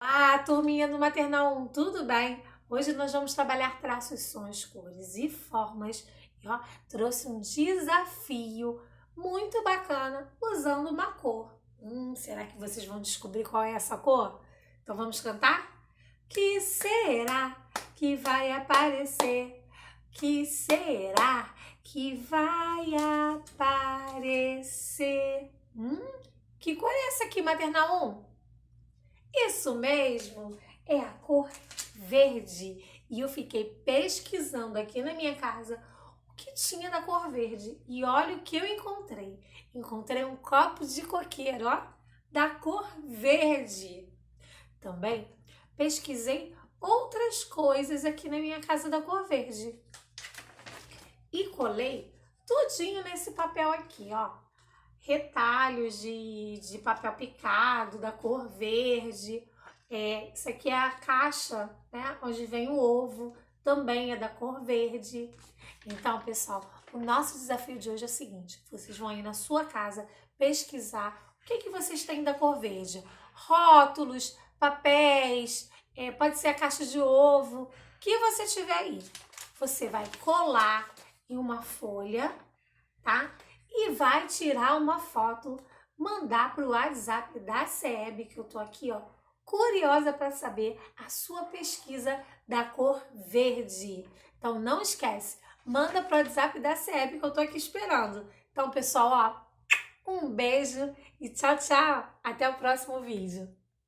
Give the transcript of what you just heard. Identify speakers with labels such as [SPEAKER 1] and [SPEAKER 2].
[SPEAKER 1] Olá, turminha do Maternal 1, tudo bem? Hoje nós vamos trabalhar traços, sons, cores e formas. E ó, trouxe um desafio muito bacana usando uma cor. Será que vocês vão descobrir qual é essa cor? Então vamos cantar? Que será que vai aparecer? Que será que vai aparecer? Que cor é essa aqui, Maternal 1? Isso mesmo, é a cor verde. E eu fiquei pesquisando aqui na minha casa o que tinha da cor verde. E olha o que eu encontrei. Encontrei um copo de coqueiro, ó, da cor verde. Também pesquisei outras coisas aqui na minha casa da cor verde. E colei tudinho nesse papel aqui, ó. Retalhos de papel picado da cor verde. Isso aqui é a caixa, né, onde vem o ovo, também é da cor verde. Então, pessoal, o nosso desafio de hoje é o seguinte: vocês vão aí na sua casa pesquisar o que vocês têm da cor verde. Rótulos, papéis, pode ser a caixa de ovo, o que você tiver aí. Você vai colar em uma folha, tá? E vai tirar uma foto, mandar para o WhatsApp da SEB, que eu tô aqui, ó, curiosa para saber a sua pesquisa da cor verde. Então não esquece, manda para o WhatsApp da SEB que eu tô aqui esperando. Então, pessoal, ó, um beijo e tchau, tchau. Até o próximo vídeo.